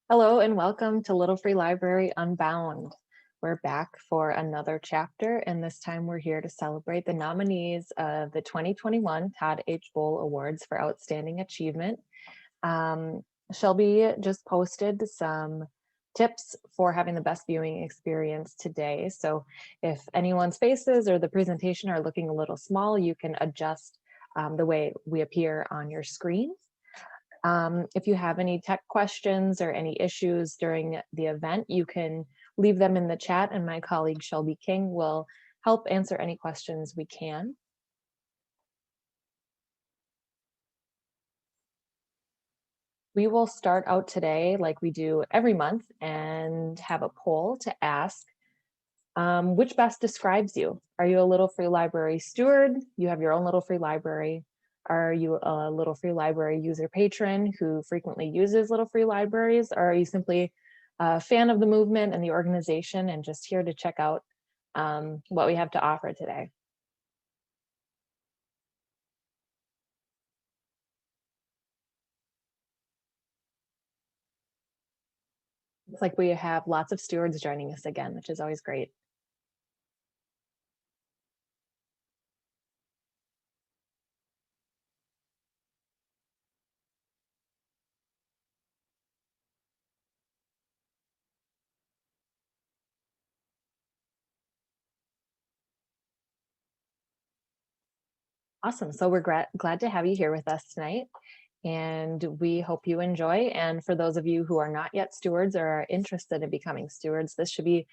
Hello and welcome to Little Free Library Unbound. We're back for another chapter, and this time we're here to celebrate the nominees of the 2021 Todd H. Bol Awards for Outstanding Achievement. Shelby just posted some tips for having the best viewing experience today. So if anyone's faces or the presentation are looking a little small, you can adjust the way we appear on your screen. If you have any tech questions or any issues during the event, you can leave them in the chat and my colleague Shelby King will help answer any questions we can. We will start out today like we do every month and have a poll to ask which best describes you. Are you a Little Free Library steward? You have your own Little Free Library. Are you a Little Free Library user patron who frequently uses Little Free Libraries? Or are you simply a fan of the movement and the organization and just here to check out what we have to offer today? Looks like we have lots of stewards joining us again, which is always great. Awesome. So we're glad to have you here with us tonight. And we hope you enjoy. And for those of you who are not yet stewards or are interested in becoming stewards, this should be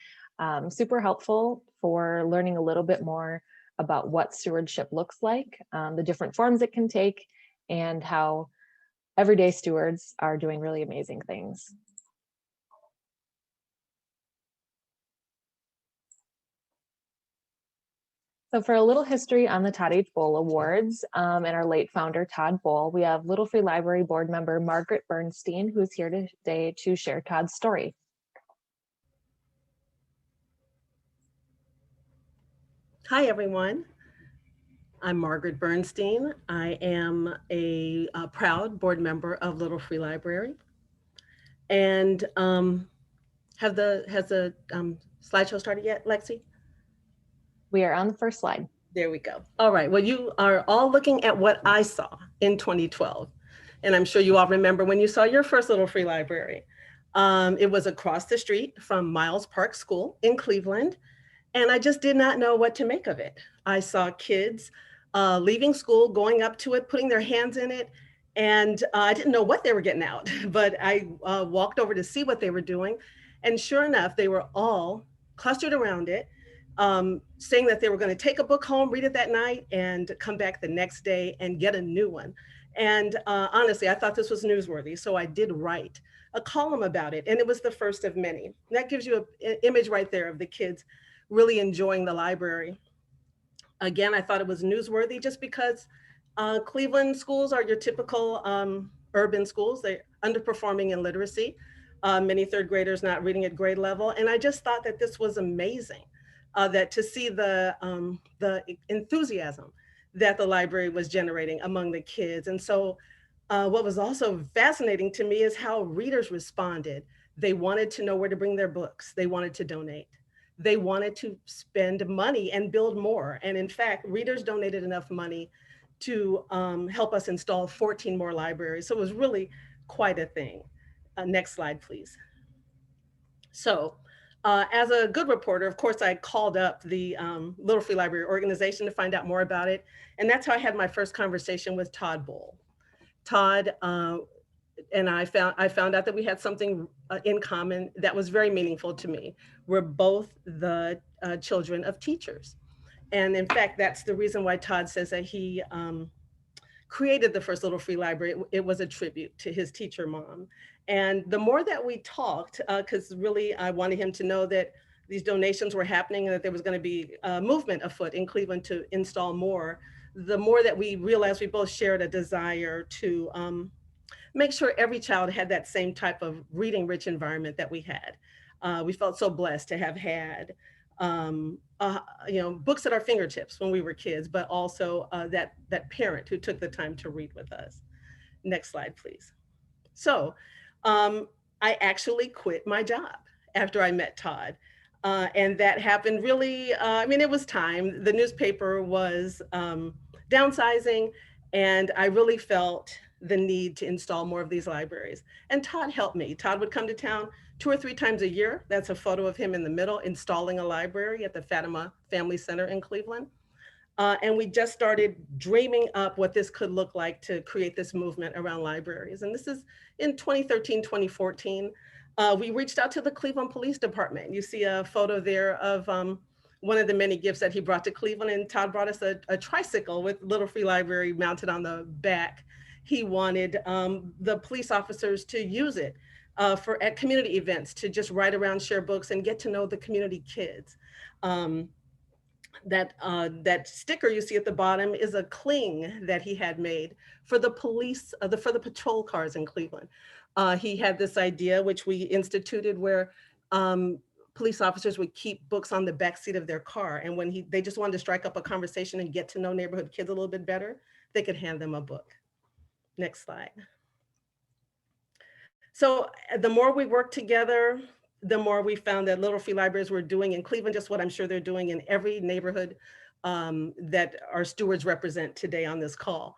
super helpful for learning a little bit more about what stewardship looks like, the different forms it can take, and how everyday stewards are doing really amazing things. So for a little history on the Todd H. Bol Awards and our late founder, Todd Bol, we have Little Free Library board member Margaret Bernstein, who's here today to share Todd's story. Hi, everyone. I'm Margaret Bernstein. I am a proud board member of Little Free Library. And has the slideshow started yet, Lexi? We are on the first slide. There we go. All right. Well, you are all looking at what I saw in 2012. And I'm sure you all remember when you saw your first Little Free Library. It was across the street from Miles Park School in Cleveland. And I just did not know what to make of it. I saw kids leaving school, going up to it, putting their hands in it. And I didn't know what they were getting out, but I walked over to see what they were doing. And sure enough, they were all clustered around it, saying that they were going to take a book home, read it that night, and come back the next day and get a new one. And honestly, I thought this was newsworthy. So I did write a column about it. And it was the first of many. And that gives you an image right there of the kids really enjoying the library. Again, I thought it was newsworthy just because Cleveland schools are your typical urban schools. They're underperforming in literacy. Many third graders not reading at grade level. And I just thought that this was amazing, that to see the enthusiasm that the library was generating among the kids. And so what was also fascinating to me is how readers responded. They wanted to know where to bring their books. They wanted to donate. They wanted to spend money and build more. And in fact, readers donated enough money to help us install 14 more libraries. So it was really quite a thing. Next slide, please. So as a good reporter, of course, I called up the Little Free Library organization to find out more about it. And that's how I had my first conversation with Todd Bol. Todd and I found out that we had something in common that was very meaningful to me. We're both the children of teachers. And in fact, that's the reason why Todd says that he created the first Little Free Library. It was a tribute to his teacher mom. And the more that we talked, because really I wanted him to know that these donations were happening and that there was going to be a movement afoot in Cleveland to install more, the more that we realized we both shared a desire to make sure every child had that same type of reading rich environment that we had. We felt so blessed to have had books at our fingertips when we were kids, but also that parent who took the time to read with us. Next slide, please. So I actually quit my job after I met Todd. And that happened really, I mean, it was time. The newspaper was downsizing, and I really felt the need to install more of these libraries. And Todd helped me. Todd would come to town 2 or 3 times a year. That's a photo of him in the middle installing a library at the Fatima Family Center in Cleveland. And we just started dreaming up what this could look like to create this movement around libraries. And this is in 2013, 2014. We reached out to the Cleveland Police Department. You see a photo there of one of the many gifts that he brought to Cleveland, and Todd brought us a tricycle with Little Free Library mounted on the back. He wanted the police officers to use it at community events, to just ride around, share books, and get to know the community kids. That sticker you see at the bottom is a cling that he had made for the police, for the patrol cars in Cleveland. He had this idea, which we instituted, where police officers would keep books on the back seat of their car. And when they just wanted to strike up a conversation and get to know neighborhood kids a little bit better, they could hand them a book. Next slide. So the more we worked together, the more we found that Little Free Libraries were doing in Cleveland just what I'm sure they're doing in every neighborhood that our stewards represent today on this call.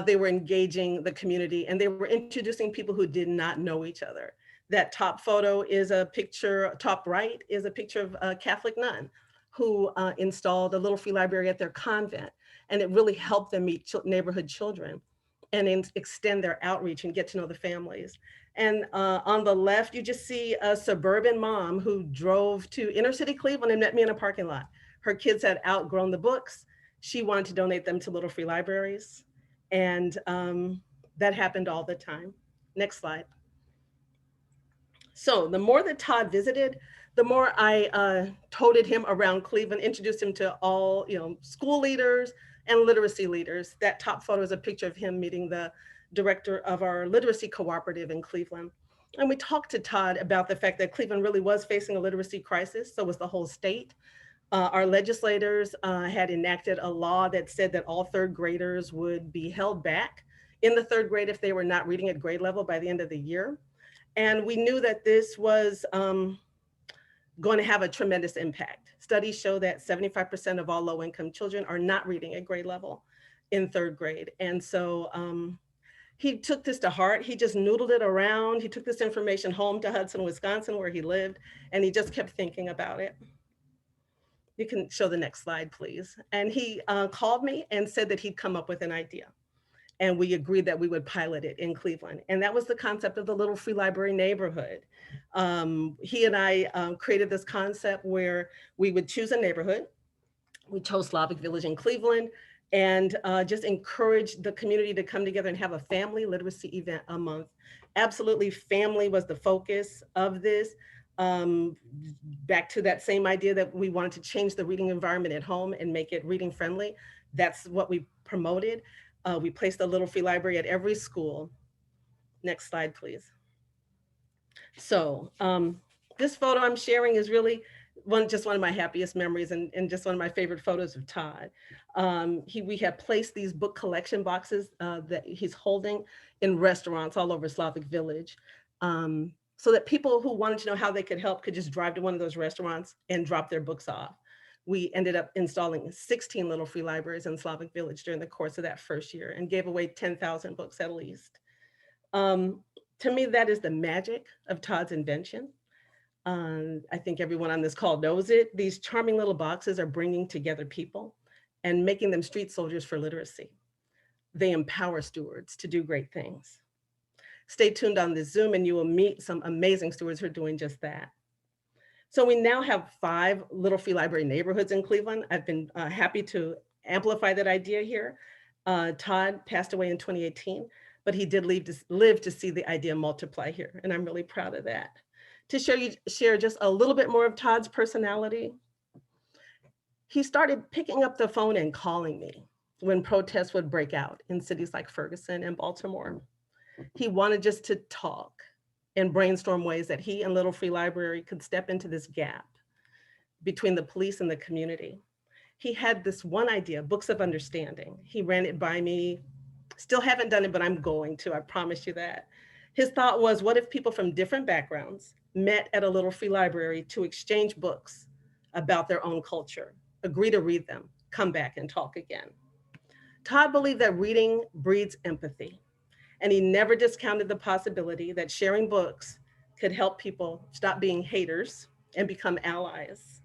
They were engaging the community, and they were introducing people who did not know each other. That top photo is a picture, top right is a picture of a Catholic nun who installed a Little Free Library at their convent. And it really helped them meet neighborhood children and extend their outreach and get to know the families. And on the left, you just see a suburban mom who drove to inner city Cleveland and met me in a parking lot. Her kids had outgrown the books. She wanted to donate them to Little Free Libraries. And that happened all the time. Next slide. So the more that Todd visited, the more I toted him around Cleveland, introduced him to all school leaders and literacy leaders. That top photo is a picture of him meeting the director of our literacy cooperative in Cleveland. And we talked to Todd about the fact that Cleveland really was facing a literacy crisis. So was the whole state. Our legislators had enacted a law that said that all third graders would be held back in the third grade if they were not reading at grade level by the end of the year. And we knew that this was going to have a tremendous impact. Studies show that 75% of all low-income children are not reading at grade level in third grade. And so he took this to heart. He just noodled it around. He took this information home to Hudson, Wisconsin, where he lived, and he just kept thinking about it. You can show the next slide, please. And he called me and said that he'd come up with an idea. And we agreed that we would pilot it in Cleveland. And that was the concept of the Little Free Library neighborhood. He and I created this concept where we would choose a neighborhood. We chose Slavic Village in Cleveland, and just encourage the community to come together and have a family literacy event a month. Absolutely, family was the focus of this. Back to that same idea that we wanted to change the reading environment at home and make it reading friendly. That's what we promoted. We placed a Little Free Library at every school. Next slide, please. So this photo I'm sharing is really just one of my happiest memories, and just one of my favorite photos of Todd. We have placed these book collection boxes that he's holding in restaurants all over Slavic Village, so that people who wanted to know how they could help could just drive to one of those restaurants and drop their books off. We ended up installing 16 Little Free Libraries in Slavic Village during the course of that first year, and gave away 10,000 books at least. To me, that is the magic of Todd's invention. I think everyone on this call knows it. These charming little boxes are bringing together people and making them street soldiers for literacy. They empower stewards to do great things. Stay tuned on this Zoom and you will meet some amazing stewards who are doing just that. So we now have 5 Little Free Library neighborhoods in Cleveland. I've been happy to amplify that idea here. Todd passed away in 2018, but he did live to see the idea multiply here, and I'm really proud of that. To share just a little bit more of Todd's personality, he started picking up the phone and calling me when protests would break out in cities like Ferguson and Baltimore. He wanted just to talk and brainstorm ways that he and Little Free Library could step into this gap between the police and the community. He had this one idea, books of understanding. He ran it by me. Still haven't done it, but I'm going to, I promise you that. His thought was, what if people from different backgrounds met at a little free library to exchange books about their own culture, agree to read them, come back and talk again? Todd believed that reading breeds empathy, and he never discounted the possibility that sharing books could help people stop being haters and become allies.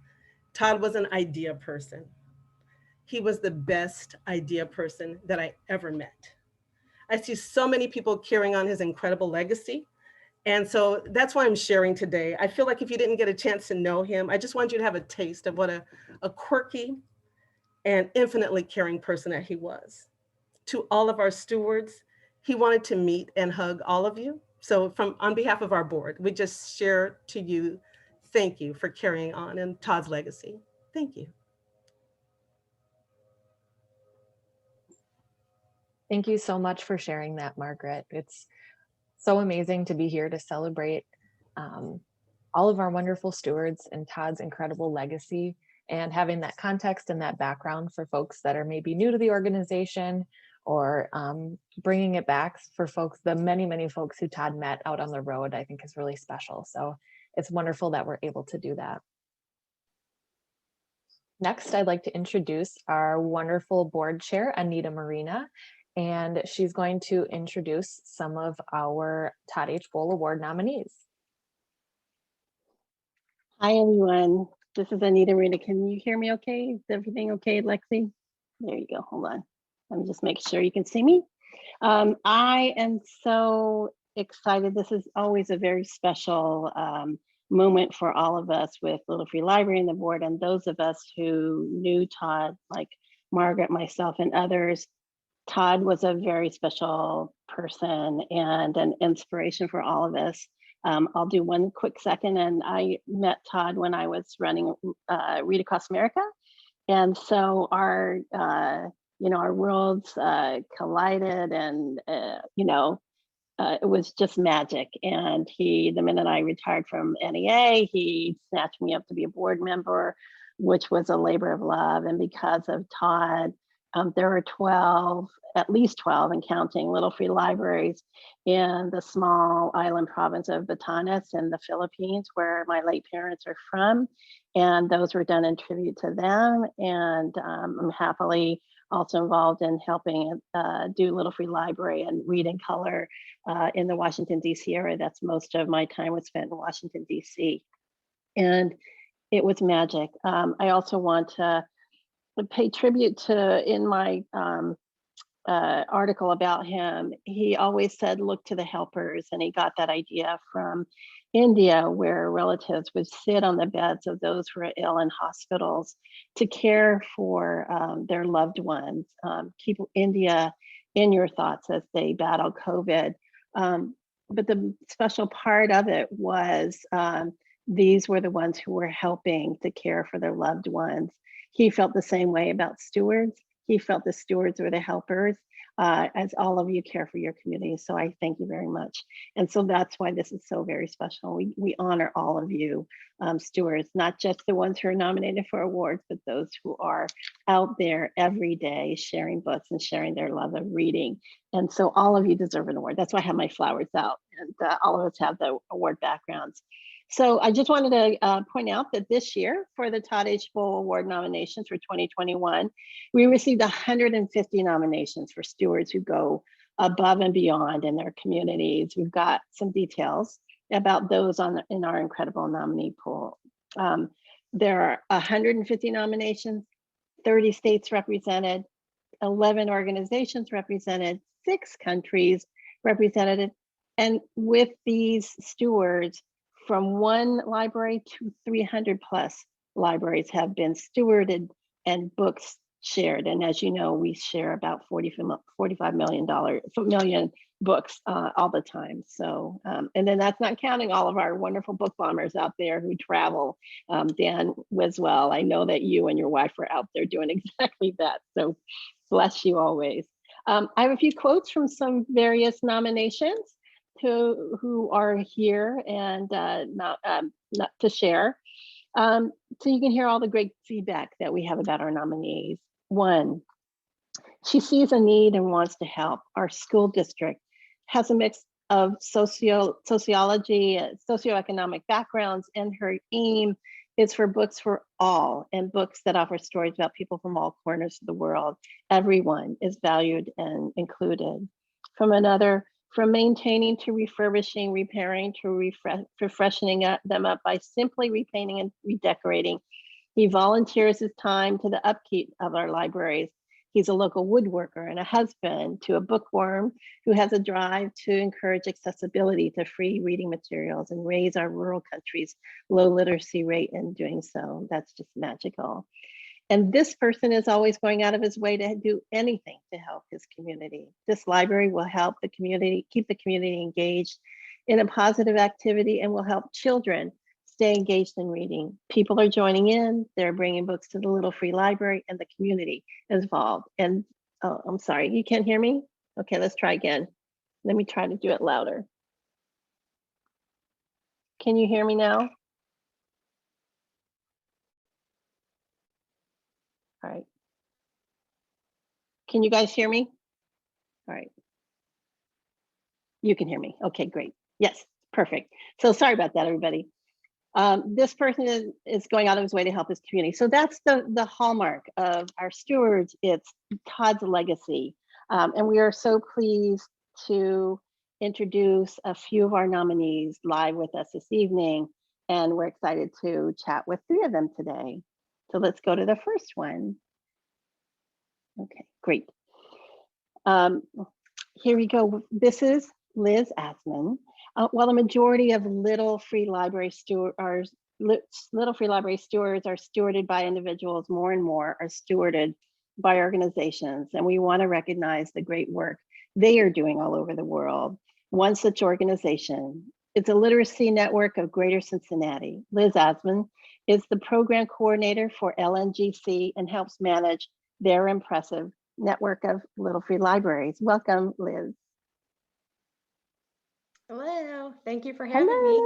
Todd was an idea person. He was the best idea person that I ever met. I see so many people carrying on his incredible legacy. And so that's why I'm sharing today. I feel like if you didn't get a chance to know him, I just want you to have a taste of what a quirky and infinitely caring person that he was. To all of our stewards, he wanted to meet and hug all of you. So on behalf of our board, we just share to you, thank you for carrying on in Todd's legacy. Thank you. Thank you so much for sharing that, Margaret. It's so amazing to be here to celebrate all of our wonderful stewards and Todd's incredible legacy, and having that context and that background for folks that are maybe new to the organization, or bringing it back for folks, the many, many folks who Todd met out on the road, I think is really special. So it's wonderful that we're able to do that. Next, I'd like to introduce our wonderful board chair, Anita Merina, and she's going to introduce some of our Todd H. Bol Award nominees. Hi, everyone. This is Anita Merina. Can you hear me okay? Is everything okay, Lexi? There you go. Hold on. Let me just make sure you can see me. I am so excited. This is always a very special moment for all of us with Little Free Library and the board, and those of us who knew Todd, like Margaret, myself, and others. Todd was a very special person and an inspiration for all of us. I'll do one quick second. And I met Todd when I was running Read Across America. And so our worlds collided, and it was just magic. And the minute I retired from NEA, he snatched me up to be a board member, which was a labor of love. And because of Todd, there were at least 12 and counting little free libraries in the small island province of Batanes in the Philippines, where my late parents are from. And those were done in tribute to them. And I'm happily also involved in helping do Little Free Library and Read in Color in the Washington, D.C. area. That's most of my time was spent in Washington, D.C. And it was magic. I also want to pay tribute to, in my article about him, he always said, look to the helpers. And he got that idea from India, where relatives would sit on the beds of those who are ill in hospitals to care for their loved ones. Keep India in your thoughts as they battle COVID. But the special part of it was these were the ones who were helping to care for their loved ones. He felt the same way about stewards. He felt the stewards were the helpers, as all of you care for your community. So I thank you very much. And so that's why this is so very special. We honor all of you stewards, not just the ones who are nominated for awards, but those who are out there every day sharing books and sharing their love of reading. And so all of you deserve an award. That's why I have my flowers out, and all of us have the award backgrounds. So I just wanted to point out that this year, for the Todd H. Bol Award nominations for 2021, we received 150 nominations for stewards who go above and beyond in their communities. We've got some details about those in our incredible nominee pool. There are 150 nominations, 30 states represented, 11 organizations represented, 6 countries represented, and with these stewards, from 1 library to 300 plus libraries have been stewarded and books shared. And as you know, we share about $45 million books all the time. So, and then that's not counting all of our wonderful book bombers out there who travel. Dan Wiswell, I know that you and your wife are out there doing exactly that. So bless you always. I have a few quotes from some various nominations who are here and not to share. So you can hear all the great feedback that we have about our nominees. 1, she sees a need and wants to help. Our school district has a mix of sociology, socioeconomic backgrounds, and her aim is for books for all and books that offer stories about people from all corners of the world. Everyone is valued and included. From maintaining to refurbishing, repairing to refreshing them up by simply repainting and redecorating. He volunteers his time to the upkeep of our libraries. He's a local woodworker and a husband to a bookworm who has a drive to encourage accessibility to free reading materials and raise our rural country's low literacy rate in doing so. That's just magical. And this person is always going out of his way to do anything to help his community. This library will help the community, keep the community engaged in a positive activity, and will help children stay engaged in reading. People are joining in, they're bringing books to the Little Free Library, and the community is involved. And oh, I'm sorry, you can't hear me? Okay, let's try again. Let me try to do it louder. Can you hear me now? All right. Can you guys hear me? All right. You can hear me. Okay, great. Yes, perfect. So sorry about that, everybody. This person is going out of his way to help his community. So that's the hallmark of our stewards. It's Todd's legacy. And we are so pleased to introduce a few of our nominees live with us this evening. And we're excited to chat with 3 of them today. So let's go to the first one. Okay, great. Here we go. This is Liz Asman. While the majority of Little Free Library stewards are stewarded by individuals, more and more are stewarded by organizations. And we want to recognize the great work they are doing all over the world. One such organization is a literacy network of Greater Cincinnati. Liz Asman is the program coordinator for LNGC and helps manage their impressive network of Little Free Libraries. Welcome, Liz. Hello, thank you for having me.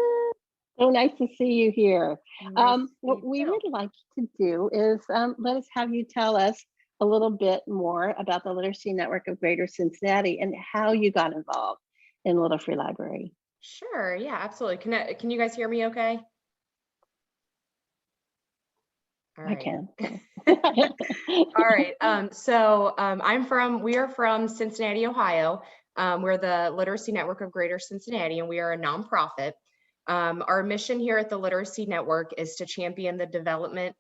So nice to see you here. Nice What we would like to do is let us have you tell us a little bit more about the Literacy Network of Greater Cincinnati and how you got involved in Little Free Library. Sure, yeah, absolutely. Can you guys hear me okay? All right. I can. All right, we are from Cincinnati, Ohio. We're the Literacy Network of Greater Cincinnati, and we are a nonprofit. Our mission here at the Literacy Network is to champion the development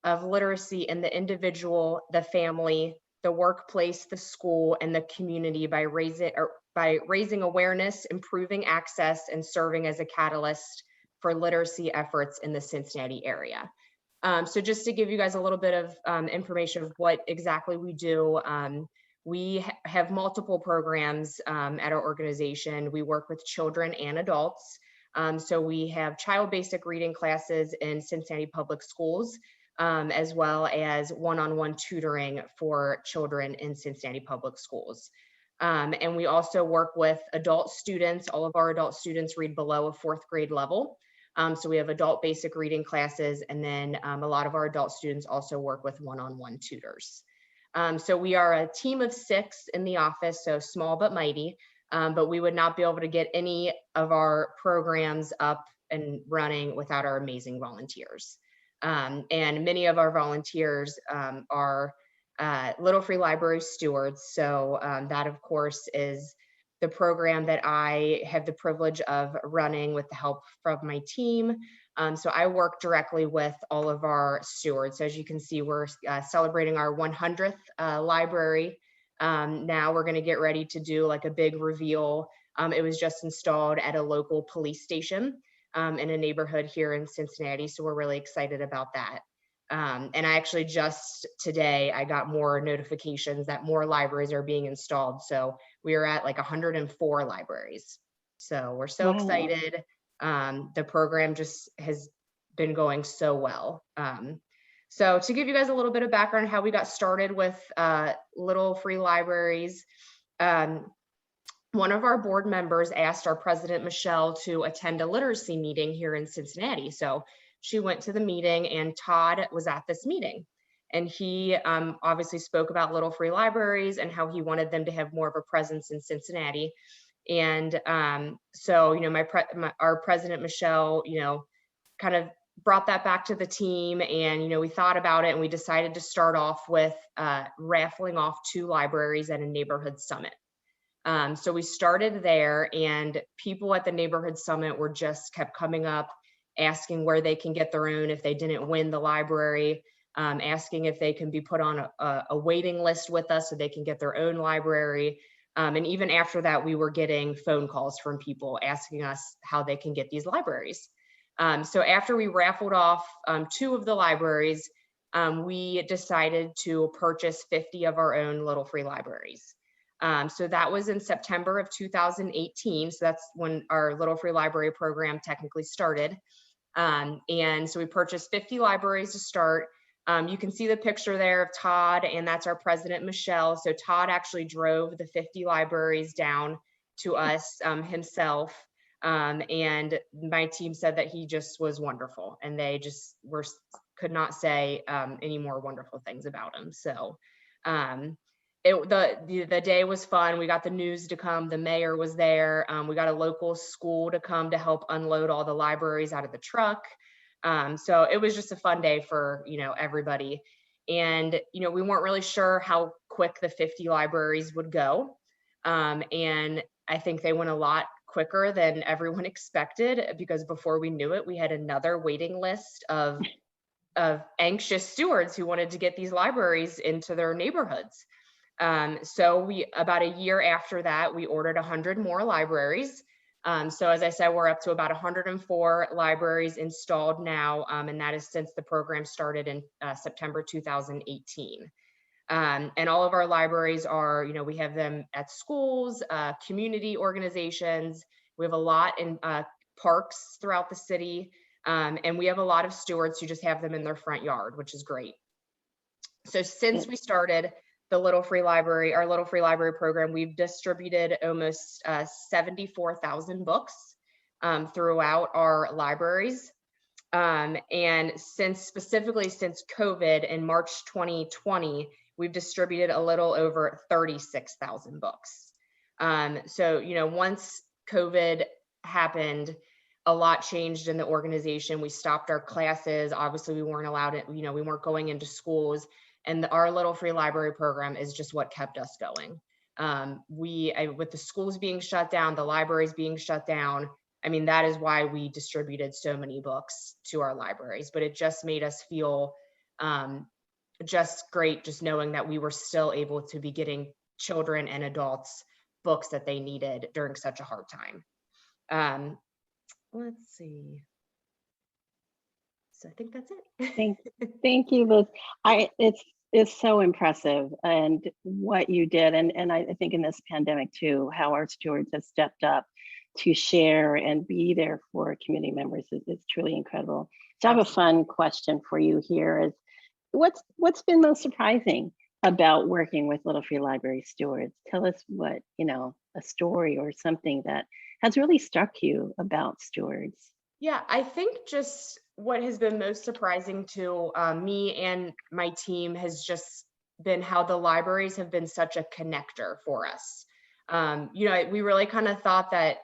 of literacy in the individual, the family, the workplace, the school, and the community by raising awareness, improving access, and serving as a catalyst for literacy efforts in the Cincinnati area. So just to give you guys a little bit of information of what exactly we do, we have multiple programs at our organization. We work with children and adults. So we have child basic reading classes in Cincinnati Public Schools, as well as one-on-one tutoring for children in Cincinnati Public Schools. And we also work with adult students. All of our adult students read below a 4th grade level. So we have adult basic reading classes, and then a lot of our adult students also work with one-on-one tutors. So we are a team of 6 in the office, so small but mighty, but we would not be able to get any of our programs up and running without our amazing volunteers. And many of our volunteers are Little Free Library stewards. So that, of course, is the program that I have the privilege of running with the help from my team. So I work directly with all of our stewards. So as you can see, we're celebrating our 100th library. Now we're going to get ready to do like a big reveal. It was just installed at a local police station in a neighborhood here in Cincinnati. So we're really excited about that. And I actually just today, I got more notifications that more libraries are being installed. So we are at like 104 libraries. So we're so excited. The program just has been going so well. So to give you guys a little bit of background on how we got started with Little Free Libraries, one of our board members asked our president, Michelle, to attend a literacy meeting here in Cincinnati. So she went to the meeting, and Todd was at this meeting. And he obviously spoke about Little Free Libraries and how he wanted them to have more of a presence in Cincinnati. And so, our president, Michelle, kind of brought that back to the team, and, we thought about it, and we decided to start off with raffling off 2 libraries at a neighborhood summit. So we started there, and people at the neighborhood summit kept coming up, asking where they can get their own if they didn't win the library, asking if they can be put on a waiting list with us so they can get their own library. And even after that, we were getting phone calls from people asking us how they can get these libraries. So after we raffled off 2 of the libraries, we decided to purchase 50 of our own Little Free Libraries. So that was in September of 2018. So that's when our Little Free Library program technically started. And so we purchased 50 libraries to start. You can see the picture there of Todd, and that's our president, Michelle. So Todd actually drove the 50 libraries down to us himself. And my team said that he just was wonderful, and they just could not say any more wonderful things about him. So the day was fun. We got the news to come. The mayor was there. We got a local school to come to help unload all the libraries out of the truck. So it was just a fun day for, everybody. And, we weren't really sure how quick the 50 libraries would go. And I think they went a lot quicker than everyone expected, because before we knew it, we had another waiting list of anxious stewards who wanted to get these libraries into their neighborhoods. So about a year after that, we ordered 100 more libraries. So as I said, we're up to about 104 libraries installed now, and that is since the program started in September 2018. And all of our libraries are, we have them at schools, community organizations. We have a lot in parks throughout the city, and we have a lot of stewards who just have them in their front yard, which is great. So since we started our Little Free Library program, we've distributed almost 74,000 books throughout our libraries. And specifically since COVID in March 2020, we've distributed a little over 36,000 books. So, once COVID happened, a lot changed in the organization. We stopped our classes. Obviously, we weren't allowed it, we weren't going into schools. And our Little Free Library program is just what kept us going. With the schools being shut down, the libraries being shut down, that is why we distributed so many books to our libraries. But it just made us feel just great, just knowing that we were still able to be getting children and adults books that they needed during such a hard time. Let's see. So I think that's it. Thank you, Liz. It's so impressive, and what you did, and I think in this pandemic too, how our stewards have stepped up to share and be there for community members is truly incredible. So I have a fun question for you here: is what's been most surprising about working with Little Free Library stewards? Tell us what, a story or something that has really struck you about stewards. Yeah, I think just what has been most surprising to me and my team has just been how the libraries have been such a connector for us. We really kind of thought that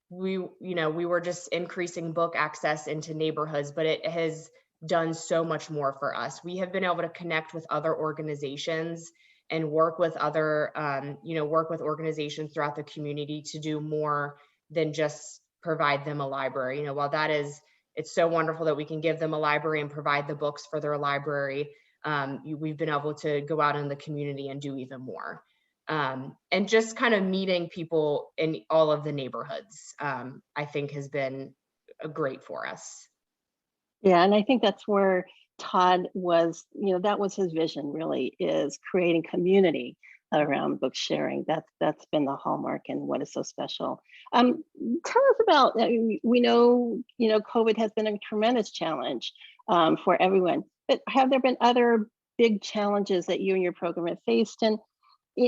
we were just increasing book access into neighborhoods, but it has done so much more for us. We have been able to connect with other organizations and work with other, work with organizations throughout the community to do more than just provide them a library. While it's so wonderful that we can give them a library and provide the books for their library, we've been able to go out in the community and do even more. And just kind of meeting people in all of the neighborhoods, I think has been great for us. Yeah, and I think that's where Todd was, that was his vision, really, is creating community around book sharing. That's been the hallmark and what is so special. Tell us about, we know, COVID has been a tremendous challenge for everyone, but have there been other big challenges that you and your program have faced, and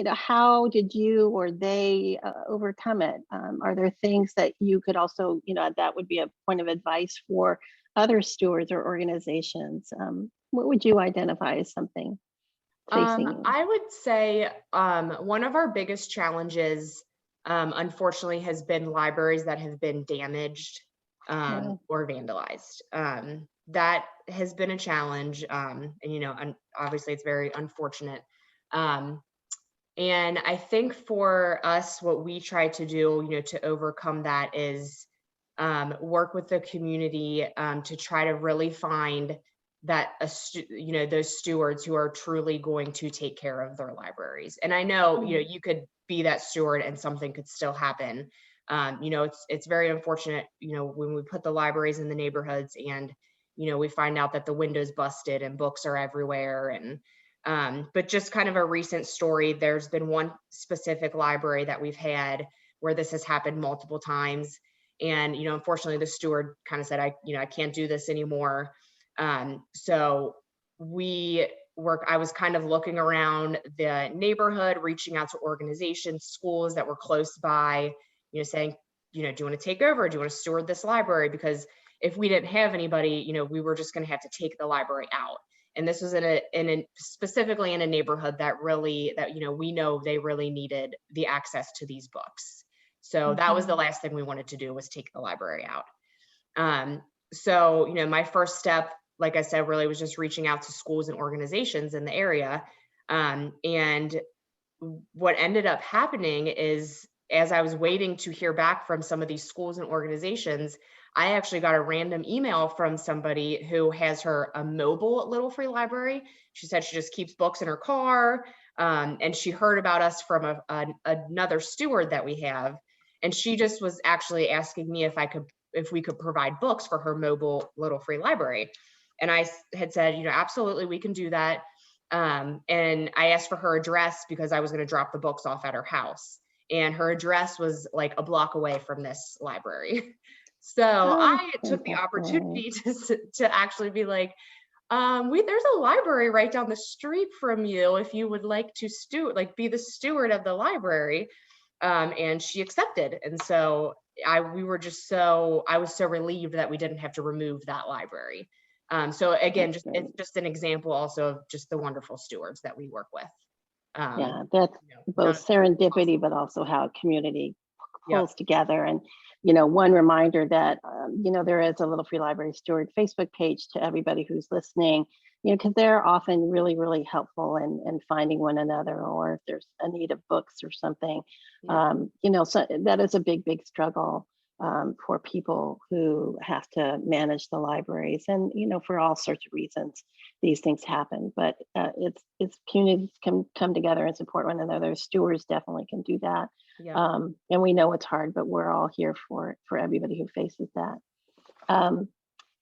how did you or they overcome it? Are there things that you could also, that would be a point of advice for other stewards or organizations? What would you identify as something facing you? I would say one of our biggest challenges unfortunately has been libraries that have been damaged or vandalized. That has been a challenge, and obviously it's very unfortunate. And I think for us, what we try to do, to overcome that is work with the community to try to really find that those stewards who are truly going to take care of their libraries. And I know you could be that steward and something could still happen. It's very unfortunate when we put the libraries in the neighborhoods and we find out that the window's busted and books are everywhere. And but just kind of a recent story, there's been one specific library that we've had where this has happened multiple times. And, unfortunately, the steward kind of said, I can't do this anymore. So I was kind of looking around the neighborhood, reaching out to organizations, schools that were close by, saying, do you want to take over? Do you want to steward this library? Because if we didn't have anybody, we were just going to have to take the library out. And this was specifically in a neighborhood that we know they really needed the access to these books. So that was the last thing we wanted to do, was take the library out. So, my first step, like I said, really was just reaching out to schools and organizations in the area. And what ended up happening is, as I was waiting to hear back from some of these schools and organizations, I actually got a random email from somebody who has a mobile little free library. She said she just keeps books in her car. And she heard about us from another steward that we have. And she just was actually asking me if we could provide books for her mobile little free library. And I had said, absolutely, we can do that. And I asked for her address because I was going to drop the books off at her house. And her address was like a block away from this library. So I took the opportunity to actually be like, there's a library right down the street from you if you would like to be the steward of the library. And she accepted. And so I was so relieved that we didn't have to remove that library. So again, it's just an example also of just the wonderful stewards that we work with. Yeah, that's both serendipity, but also how a community pulls together. And, one reminder that, there is a Little Free Library Steward Facebook page to everybody who's listening, because they're often really, really helpful in finding one another, or if there's a need of books or something, so that is a big, big struggle for people who have to manage the libraries, and for all sorts of reasons these things happen. But it's communities can come together and support one another. Stewards definitely can do that. And we know it's hard, but we're all here for everybody who faces that.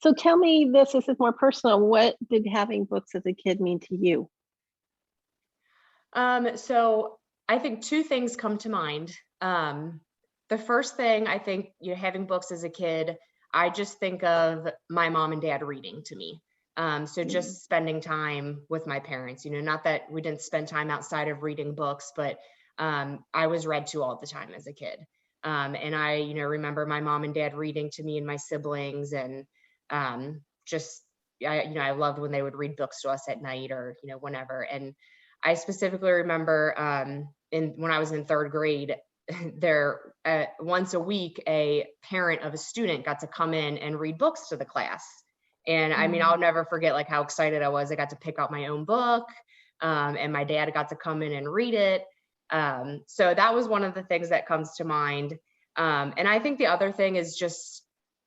So tell me this is more personal. What did having books as a kid mean to you? So I think two things come to mind. The first thing, I think, having books as a kid, I just think of my mom and dad reading to me. So just spending time with my parents, not that we didn't spend time outside of reading books, but I was read to all the time as a kid. And I, remember my mom and dad reading to me and my siblings, and I loved when they would read books to us at night or, whenever. And I specifically remember when I was in third grade, once a week, a parent of a student got to come in and read books to the class. And I mean, I'll never forget how excited I was. I got to pick out my own book, and my dad got to come in and read it. So that was one of the things that comes to mind. And I think the other thing is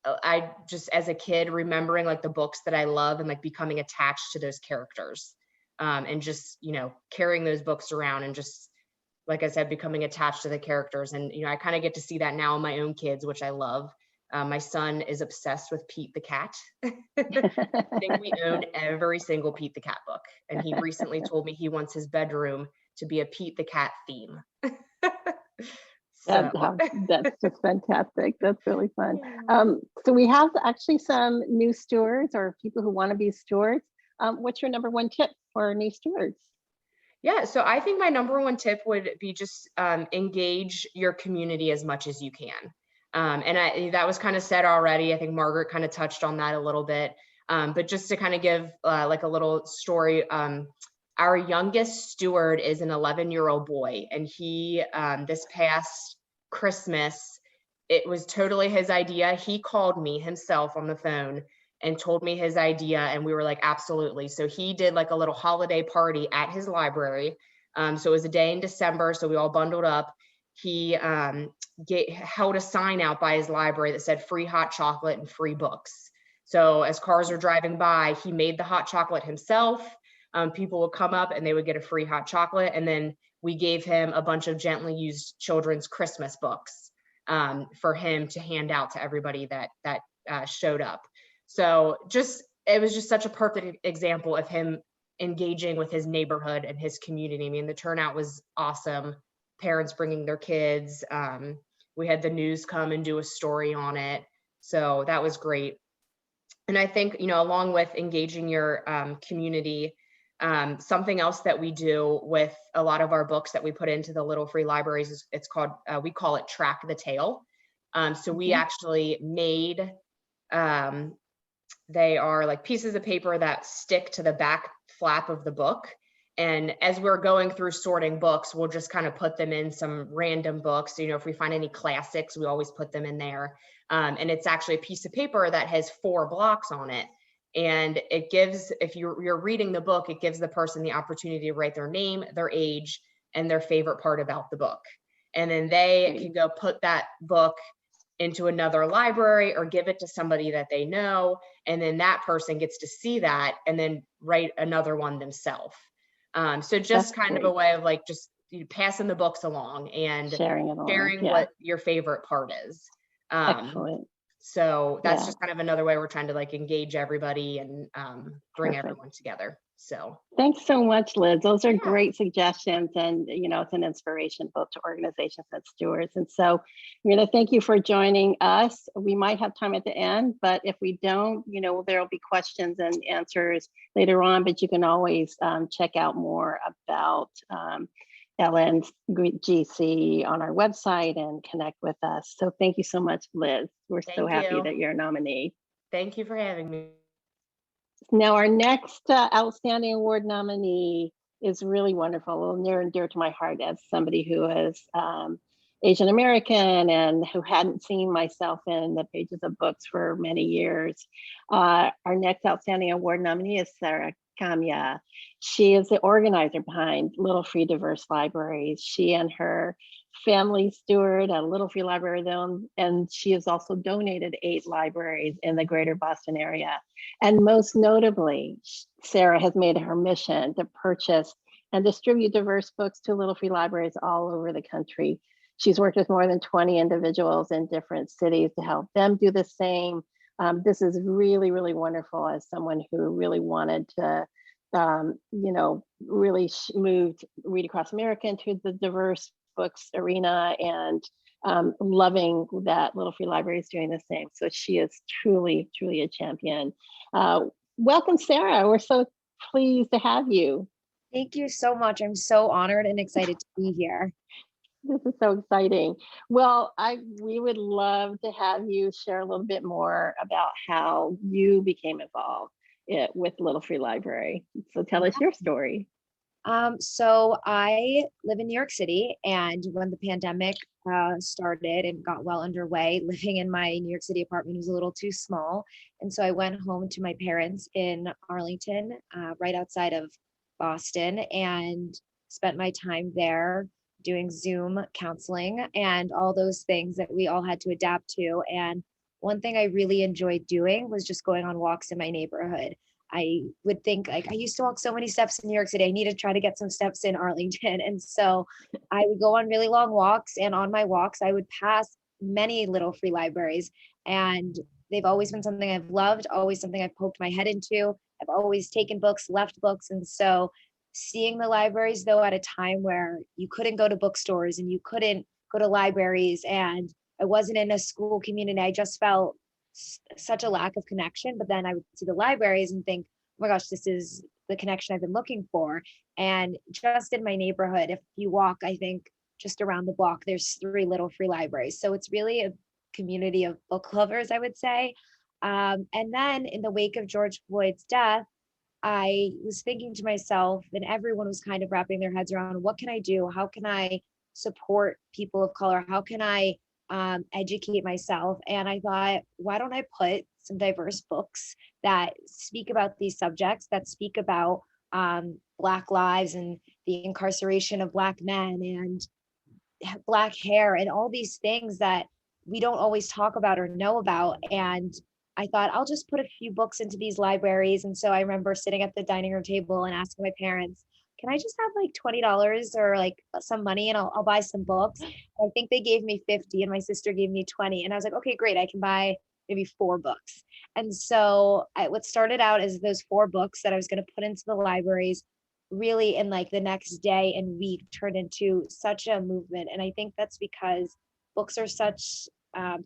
I as a kid, remembering the books that I love and becoming attached to those characters, and just, carrying those books around and just, like I said, becoming attached to the characters. And, I kind of get to see that now in my own kids, which I love. My son is obsessed with Pete the Cat. I think we own every single Pete the Cat book. And he recently told me he wants his bedroom to be a Pete the Cat theme. That's just fantastic. That's really fun. So we have actually some new stewards or people who want to be stewards. What's your number one tip for new stewards? Yeah, so I think my number one tip would be just engage your community as much as you can. And that was kind of said already. I think Margaret kind of touched on that a little bit. But just to kind of give a little story, our youngest steward is an 11-year-old boy, and he this past Christmas. It was totally his idea. He called me himself on the phone and told me his idea, and we were like, absolutely. So he did like a little holiday party at his library. So it was a day in December, so we all bundled up. He held a sign out by his library that said free hot chocolate and free books. So as cars are driving by, he made the hot chocolate himself. People would come up and they would get a free hot chocolate. And then we gave him a bunch of gently used children's Christmas books for him to hand out to everybody that showed up. So it was just such a perfect example of him engaging with his neighborhood and his community. I mean, the turnout was awesome. Parents bringing their kids. We had the news come and do a story on it. So that was great. And I think, along with engaging your community, something else that we do with a lot of our books that we put into the Little Free Libraries is we call it Track the Tail. So we actually made, they are like pieces of paper that stick to the back flap of the book. And as we're going through sorting books, we'll just kind of put them in some random books. If we find any classics, we always put them in there. And it's actually a piece of paper that has 4 blocks on it. And it gives, if you're reading the book, it gives the person the opportunity to write their name, their age, and their favorite part about the book. And then they can go put that book into another library or give it to somebody that they know. And then that person gets to see that and then write another one themselves. So just kind of a way of like just passing the books along and sharing what your favorite part is. Excellent. So that's just kind of another way we're trying to like engage everybody and bring everyone together. So thanks so much, Liz. Those are great suggestions, and it's an inspiration both to organizations and stewards. And so I'm going to thank you for joining us. We might have time at the end, but if we don't, there will be questions and answers later on, but you can always check out more about LNGC on our website and connect with us. So thank you so much, Liz. We're so happy that you're a nominee. Thank you for having me. Now, our next Outstanding Award nominee is really wonderful, a little near and dear to my heart as somebody who is Asian American and who hadn't seen myself in the pages of books for many years. Our next Outstanding Award nominee is Sarah Kamya. She is the organizer behind Little Free Diverse Libraries. She and her family steward a Little Free Library Zone, and she has also donated 8 libraries in the greater Boston area. And most notably, Sarah has made it her mission to purchase and distribute diverse books to Little Free Libraries all over the country. She's worked with more than 20 individuals in different cities to help them do the same. This is really, really wonderful as someone who really wanted to, really moved Read Across America into the diverse books arena, and loving that Little Free Library is doing the same. So she is truly, truly a champion. Welcome, Sarah. We're so pleased to have you. Thank you so much. I'm so honored and excited to be here. This is so exciting. Well, we would love to have you share a little bit more about how you became involved with Little Free Library. So tell us your story. So I live in New York City, and when the pandemic started and got well underway, living in my New York City apartment was a little too small. And so I went home to my parents in Arlington, right outside of Boston, and spent my time there doing Zoom counseling and all those things that we all had to adapt to. And one thing I really enjoyed doing was just going on walks in my neighborhood. I would think, like, I used to walk so many steps in New York City. I need to try to get some steps in Arlington. And so I would go on really long walks, and on my walks, I would pass many Little Free Libraries. And they've always been something I've loved, always something I've poked my head into. I've always taken books, left books. And so seeing the libraries, though, at a time where you couldn't go to bookstores and you couldn't go to libraries, and I wasn't in a school community, I just felt such a lack of connection. But then I would see the libraries and think, oh my gosh, this is the connection I've been looking for. And just in my neighborhood, if you walk, I think just around the block, there's 3 Little Free Libraries. So it's really a community of book lovers, I would say. And then in the wake of George Floyd's death, I was thinking to myself, and everyone was kind of wrapping their heads around, what can I do? How can I support people of color? How can I educate myself? And I thought, why don't I put some diverse books that speak about these subjects, that speak about Black lives and the incarceration of Black men and Black hair and all these things that we don't always talk about or know about. And I thought, I'll just put a few books into these libraries. And so I remember sitting at the dining room table and asking my parents, can I just have like $20 or like some money and I'll buy some books? I think they gave me 50 and my sister gave me 20. And I was like, okay, great. I can buy maybe 4 books. And so what started out as those 4 books that I was going to put into the libraries really in like the next day and week turned into such a movement. And I think that's because books are such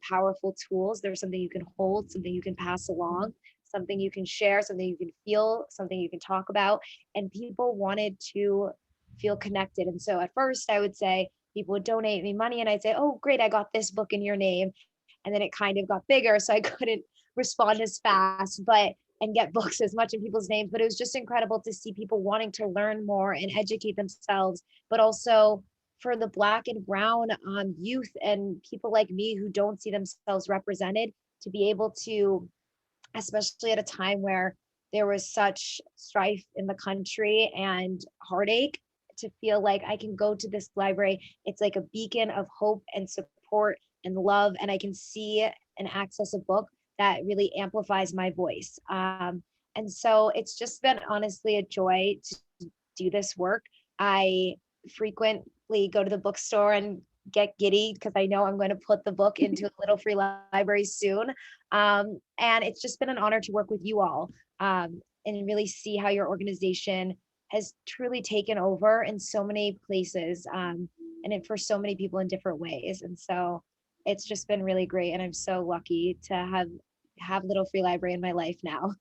powerful tools. They're something you can hold, something you can pass along, something you can share, something you can feel, something you can talk about. And people wanted to feel connected. And so at first I would say people would donate me money and I'd say, oh, great, I got this book in your name. And then it kind of got bigger. So I couldn't respond as fast, and get books as much in people's names. But it was just incredible to see people wanting to learn more and educate themselves, but also for the Black and brown youth and people like me who don't see themselves represented, to be able to, especially at a time where there was such strife in the country and heartache, to feel like I can go to this library. It's like a beacon of hope and support and love, and I can see and access a book that really amplifies my voice. And so it's just been honestly a joy to do this work. I frequently go to the bookstore and get giddy because I know I'm going to put the book into a little free library soon. And it's just been an honor to work with you all and really see how your organization has truly taken over in so many places and for so many people in different ways. And so it's just been really great. And I'm so lucky to have Little Free Library in my life now.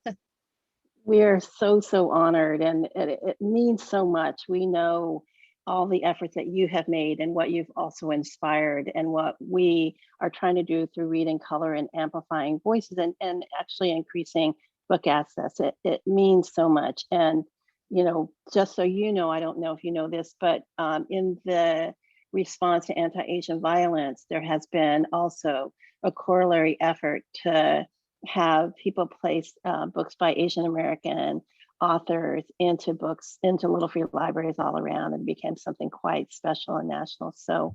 We are so honored, and it means so much. We know all the efforts that you have made and what you've also inspired, and what we are trying to do through Read in Color and amplifying voices and actually increasing book access. It means so much. And, you know, just so you know, I don't know if you know this, but in the response to anti-Asian violence, there has been also a corollary effort to have people place books by Asian American authors into Little Free Libraries all around, and became something quite special and national. So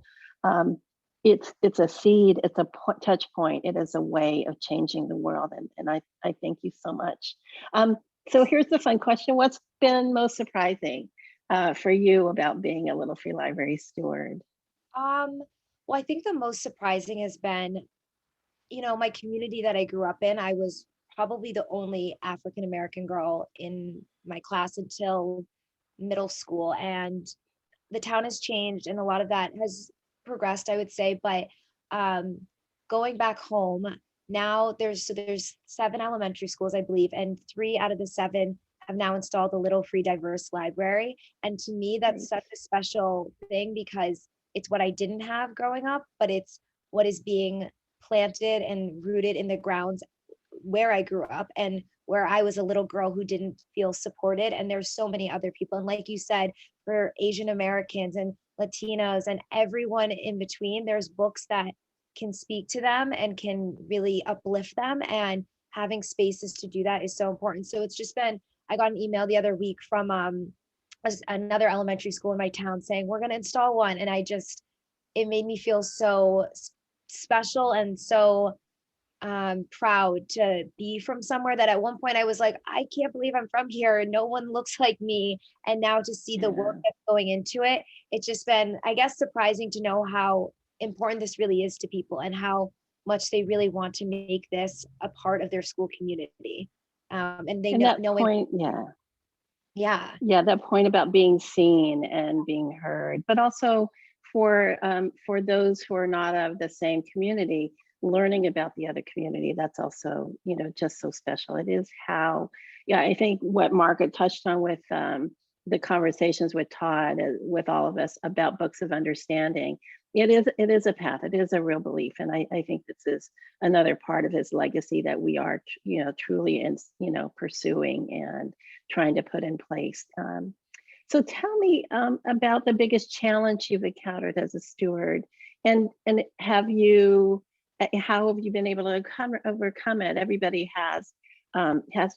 it's a seed, it's a touch point, it is a way of changing the world. And I thank you so much. So here's the fun question. What's been most surprising for you about being a Little Free Library steward? Well, I think the most surprising has been, you know, my community that I grew up in. I was probably the only African American girl in my class until middle school, and the town has changed and a lot of that has progressed, I would say. But going back home now, there's 7 elementary schools, I believe, and 3 out of the 7 have now installed a Little Free Diverse Library. And to me, that's such a special thing because it's what I didn't have growing up, but it's what is being planted and rooted in the grounds where I grew up and where I was a little girl who didn't feel supported. And there's so many other people. And like you said, for Asian Americans and Latinos and everyone in between, there's books that can speak to them and can really uplift them. And having spaces to do that is so important. So it's just been, I got an email the other week from another elementary school in my town saying, we're going to install one. And it made me feel so special and so proud to be from somewhere that at one point I was like, I can't believe I'm from here. No one looks like me. And now to see the work that's going into it, it's just been, I guess, surprising to know how important this really is to people and how much they really want to make this a part of their school community. And they know, knowing, that point about being seen and being heard, but also for those who are not of the same community, learning about the other community, that's also, you know, just so special. It is how, I think what Margaret touched on with the conversations with Todd, with all of us about books of understanding, it is a path, it is a real belief. And I think this is another part of his legacy that we are, you know, truly pursuing and trying to put in place. So tell me about the biggest challenge you've encountered as a steward, and have you, how have you been able to overcome it? Everybody has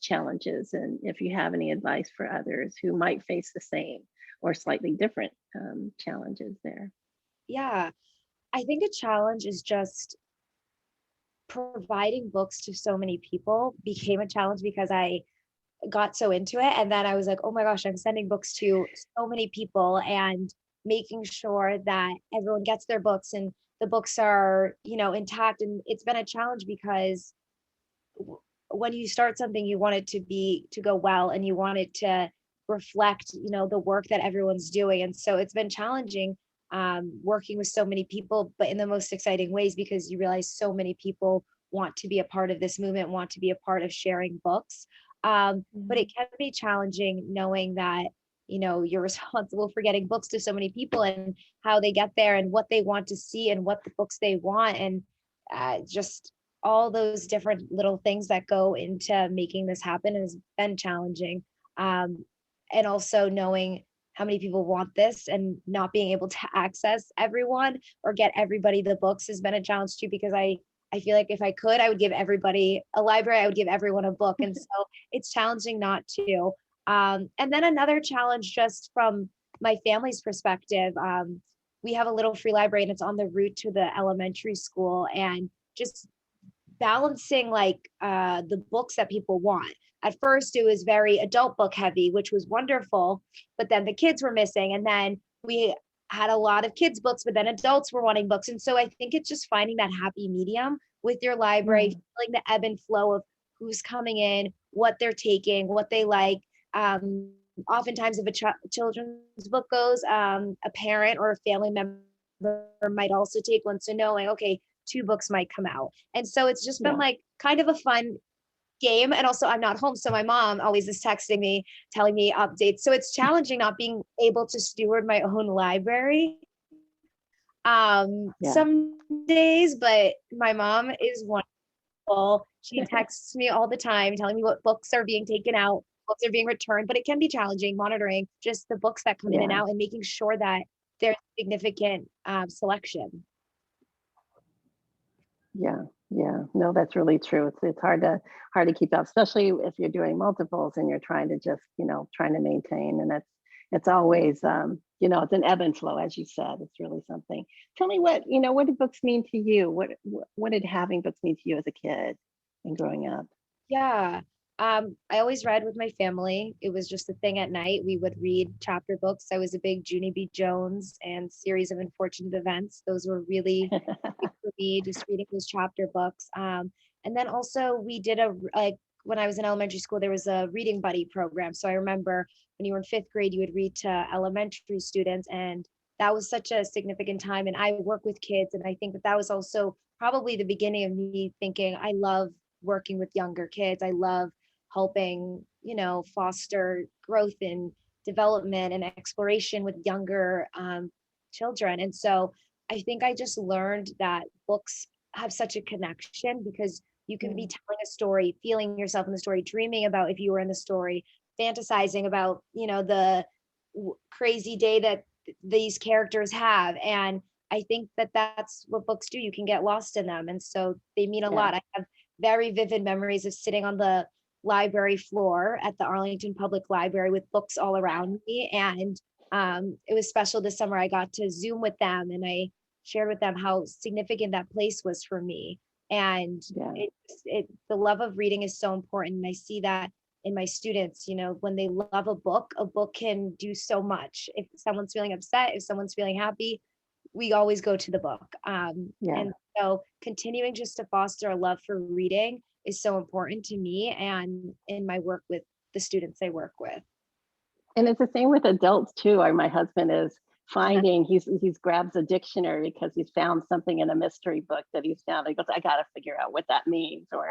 challenges, and if you have any advice for others who might face the same or slightly different challenges there. Yeah, I think a challenge is just providing books to so many people became a challenge because I got so into it. And then I was like, oh my gosh, I'm sending books to so many people and making sure that everyone gets their books and the books are, intact. And it's been a challenge because when you start something, you want it to go well, and you want it to reflect, the work that everyone's doing. And so it's been challenging working with so many people, but in the most exciting ways, because you realize so many people want to be a part of this movement, want to be a part of sharing books. But it can be challenging knowing that, you're responsible for getting books to so many people and how they get there and what they want to see and what the books they want. And just all those different little things that go into making this happen has been challenging. And also knowing how many people want this and not being able to access everyone or get everybody the books has been a challenge too, because I feel like if I could, I would give everybody a library, I would give everyone a book. And so it's challenging not to. And then another challenge just from my family's perspective, we have a little free library and it's on the route to the elementary school, and just balancing the books that people want. At first it was very adult book heavy, which was wonderful, but then the kids were missing. And then we had a lot of kids books, but then adults were wanting books. And so I think it's just finding that happy medium with your library, feeling the ebb and flow of who's coming in, what they're taking, what they like. Oftentimes if a children's book goes, a parent or a family member might also take one. So knowing, okay, 2 books might come out. And so it's just been kind of a fun game. And also I'm not home, so my mom always is texting me, telling me updates. So it's challenging not being able to steward my own library some days, but my mom is wonderful. She texts me all the time telling me what books are being taken out, books are being returned, but it can be challenging monitoring just the books that come in and out and making sure that there's significant selection. Yeah, no, that's really true. It's hard to keep up, especially if you're doing multiples and you're trying to just, trying to maintain. And it's always, it's an ebb and flow, as you said. It's really something. Tell me what did books mean to you? What did having books mean to you as a kid and growing up? Yeah. I always read with my family. It was just a thing at night. We would read chapter books. I was a big Junie B. Jones and Series of Unfortunate Events. Those were really big for me, just reading those chapter books. And then also we did when I was in elementary school, there was a reading buddy program. So I remember when you were in 5th grade, you would read to elementary students, and that was such a significant time. And I work with kids, and I think that was also probably the beginning of me thinking, I love working with younger kids. I love helping, foster growth and development and exploration with younger children. And so I think I just learned that books have such a connection, because you can be telling a story, feeling yourself in the story, dreaming about if you were in the story, fantasizing about, the crazy day that these characters have. And I think that that's what books do. You can get lost in them. And so they mean a lot. I have very vivid memories of sitting on the library floor at the Arlington Public Library with books all around me. And it was special this summer. I got to Zoom with them, and I shared with them how significant that place was for me. And the love of reading is so important. And I see that in my students, when they love a book can do so much. If someone's feeling upset, if someone's feeling happy, we always go to the book. And so continuing just to foster a love for reading is so important to me and in my work with the students I work with. And it's the same with adults too. My husband is finding, he's grabs a dictionary because he's found something in a mystery book that he's found. He goes, I got to figure out what that means, or,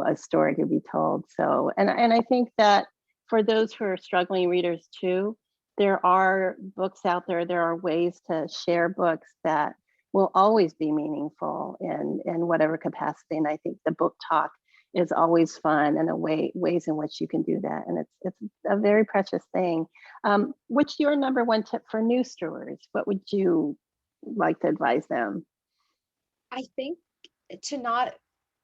a story to be told. So, and I think that for those who are struggling readers too, there are books out there. There are ways to share books that will always be meaningful in whatever capacity. And I think the book talk is always fun, and ways in which you can do that. And it's a very precious thing. What's your number one tip for new stewards? What would you like to advise them? I think to not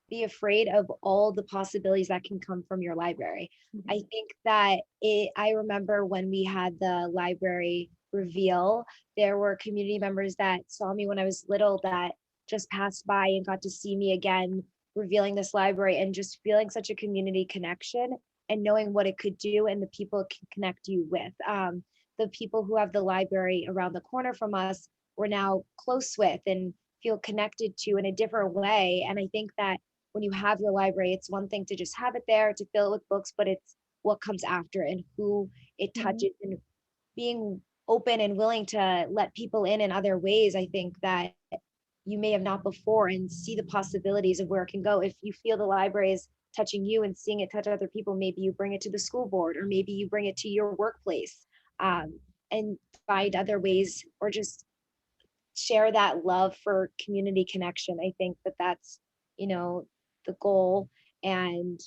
be afraid of all the possibilities that can come from your library. I think that I remember when we had the library reveal, there were community members that saw me when I was little that just passed by and got to see me again revealing this library, and just feeling such a community connection and knowing what it could do and the people it can connect you with. The people who have the library around the corner from us, we're now close with and feel connected to in a different way. And I think that when you have your library, it's one thing to just have it there, to fill it with books, but it's what comes after and who it touches, and being open and willing to let people in other ways. I think that you may have not before, and see the possibilities of where it can go. If you feel the library is touching you and seeing it touch other people, maybe you bring it to the school board, or maybe you bring it to your workplace, and find other ways, or just share that love for community connection. I think that that's, the goal, and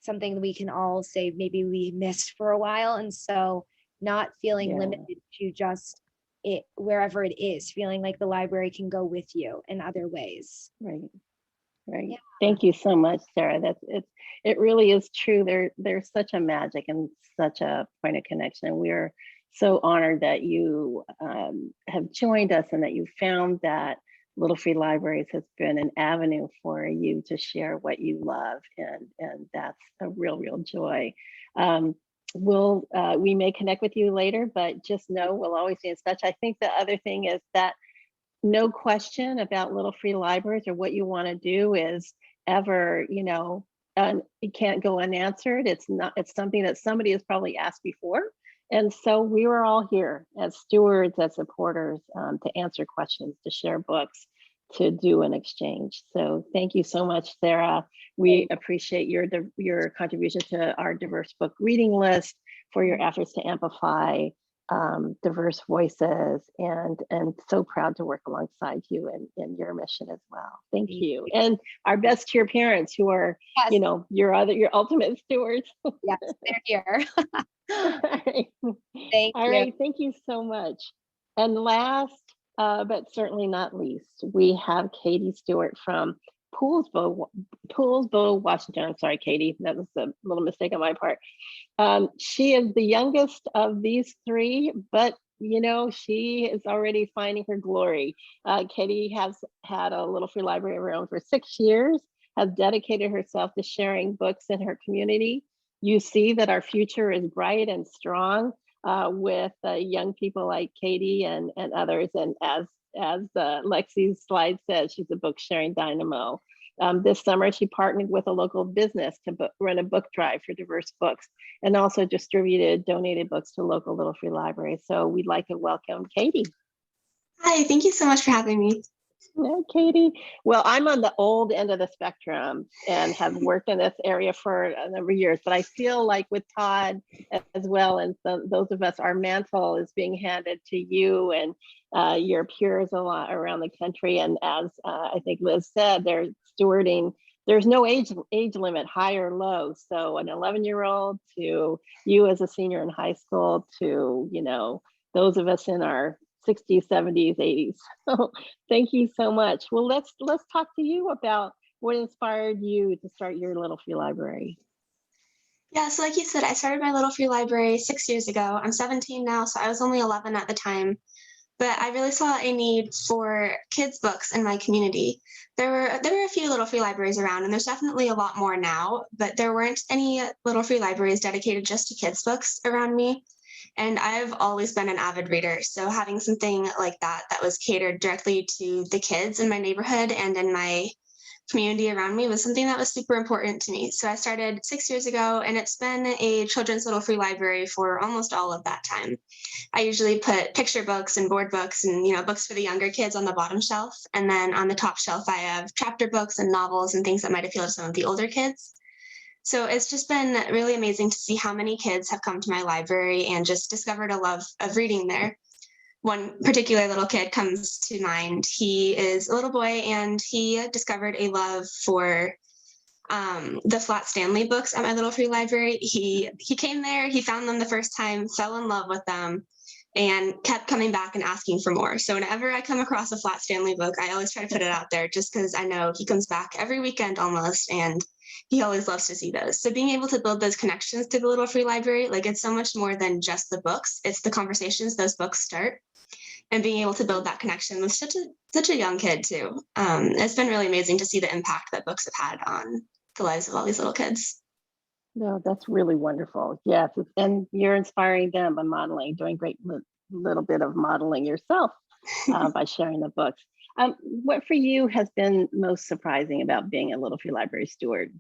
something that we can all say maybe we missed for a while. And so not feeling limited to just it, wherever it is, feeling like the library can go with you in other ways. Right. Yeah. Thank you so much, Sarah. It really is true. There's such a magic and such a point of connection. We're so honored that you have joined us, and that you found that Little Free Libraries has been an avenue for you to share what you love, and that's a real joy. We may connect with you later, but just know we'll always be in touch. I think the other thing is that no question about Little Free Libraries or what you want to do is ever, it can't go unanswered. It's something that somebody has probably asked before. And so we were all here as stewards, as supporters, to answer questions, to share books, to do an exchange. So thank you so much, Sarah. We appreciate your contribution to our diverse book reading list, for your efforts to amplify diverse voices, and so proud to work alongside you in your mission as well. Thank you. And our best to your parents, who are, your ultimate stewards. Yes, they're here. All right. Thank you. Thank you so much. And last, but certainly not least, we have Katie Stuart from Poulsbo, Washington. I'm sorry, Katie, that was a little mistake on my part. She is the youngest of these three, but she is already finding her glory. Katie has had a Little Free Library of her own for 6 years, has dedicated herself to sharing books in her community. You see that our future is bright and strong with young people like Katie and others. And as Lexi's slide says, she's a book sharing dynamo. This summer, she partnered with a local business to run a book drive for diverse books, and also distributed donated books to local Little Free Libraries. So we'd like to welcome Katie. Hi, thank you so much for having me. Yeah, Katie. Well, I'm on the old end of the spectrum and have worked in this area for a number of years, but I feel like with Todd as well, and those of us, our mantle is being handed to you and your peers a lot around the country. And as I think Liz said, they're stewarding. There's no age limit, high or low. So an 11-year-old to you as a senior in high school, to those of us in our 60s, 70s, 80s. So thank you so much. Well, let's talk to you about what inspired you to start your Little Free Library. Yeah, so like you said, I started my Little Free Library 6 years ago. I'm 17 now, so I was only 11 at the time. But I really saw a need for kids' books in my community. There were a few Little Free Libraries around, and there's definitely a lot more now, but there weren't any Little Free Libraries dedicated just to kids' books around me. And I've always been an avid reader, so having something like that was catered directly to the kids in my neighborhood and in my community around me was something that was super important to me. So I started 6 years ago, and it's been a children's Little Free Library for almost all of that time. I usually put picture books and board books and books for the younger kids on the bottom shelf, and then on the top shelf I have chapter books and novels and things that might appeal to some of the older kids. So it's just been really amazing to see how many kids have come to my library and just discovered a love of reading there. One particular little kid comes to mind. He is a little boy, and he discovered a love for the Flat Stanley books at my little free library. He came there, he found them the first time, fell in love with them, and kept coming back and asking for more. So whenever I come across a Flat Stanley book, I always try to put it out there just because I know he comes back every weekend almost, and he always loves to see those. So being able to build those connections to the little free library, like it's so much more than just the books. It's the conversations those books start, and being able to build that connection with such a young kid too. It's been really amazing to see the impact that books have had on the lives of all these little kids. No, that's really wonderful. Yes, and you're inspiring them by modeling, doing great little bit of modeling yourself by sharing the books. What for you has been most surprising about being a Little Free Library steward?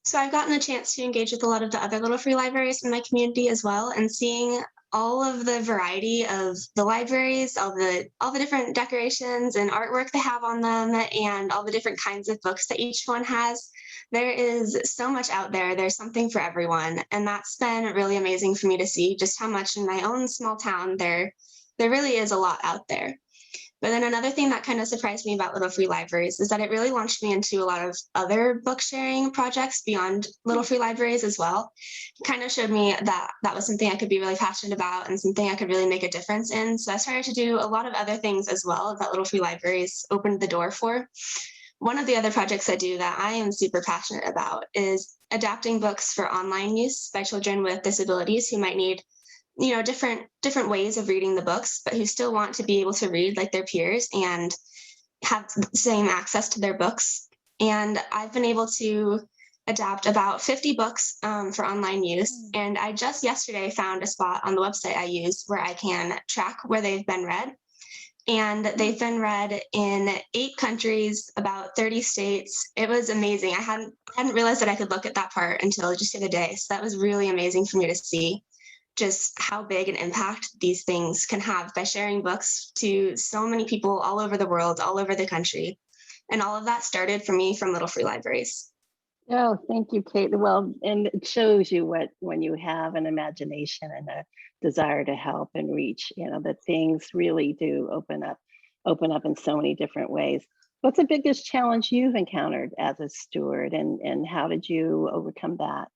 So I've gotten a chance to engage with a lot of the other little free libraries in my community as well, and seeing all of the variety of the libraries, all the different decorations and artwork they have on them, and all the different kinds of books that each one has. There is so much out there. There's something for everyone, and that's been really amazing for me to see just how much in my own small town there really is a lot out there. But then another thing that kind of surprised me about Little Free Libraries is that it really launched me into a lot of other book sharing projects beyond Little Free Libraries as well. It kind of showed me that that was something I could be really passionate about and something I could really make a difference in. So I started to do a lot of other things as well that Little Free Libraries opened the door for. One of the other projects I do that I am super passionate about is adapting books for online use by children with disabilities who might need different ways of reading the books, but who still want to be able to read like their peers and have the same access to their books. And I've been able to adapt about 50 books for online use. And I just yesterday found a spot on the website I use where I can track where they've been read. And they've been read in 8 countries, about 30 states. It was amazing. I hadn't realized that I could look at that part until just the other day. So that was really amazing for me to see just how big an impact these things can have by sharing books to so many people all over the world, all over the country. And all of that started for me from Little Free Libraries. Oh, thank you, Kate. Well, and it shows you when you have an imagination and a desire to help and reach, that things really do open up in so many different ways. What's the biggest challenge you've encountered as a steward, and how did you overcome that?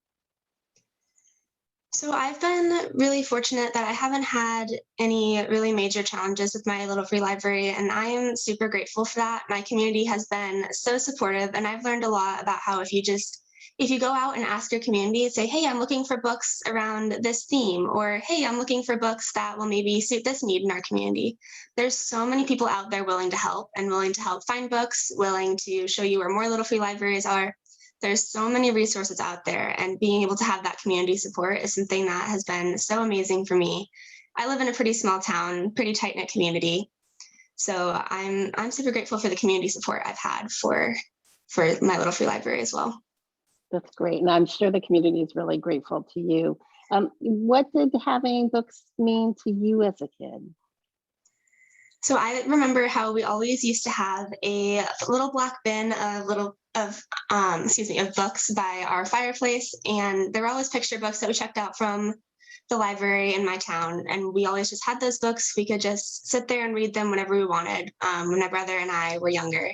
So I've been really fortunate that I haven't had any really major challenges with my Little Free Library, and I am super grateful for that. My community has been so supportive, and I've learned a lot about how if you go out and ask your community, say, hey, I'm looking for books around this theme, or hey, I'm looking for books that will maybe suit this need in our community. There's so many people out there willing to help and willing to help find books, willing to show you where more Little Free Libraries are. There's so many resources out there, and being able to have that community support is something that has been so amazing for me. I live in a pretty small town, pretty tight-knit community. So I'm super grateful for the community support I've had for my Little Free Library as well. That's great. And I'm sure the community is really grateful to you. What did having books mean to you as a kid? So I remember how we always used to have a little black bin of books by our fireplace, and there were always picture books that we checked out from the library in my town, and we always just had those books. We could just sit there and read them whenever we wanted, when my brother and I were younger.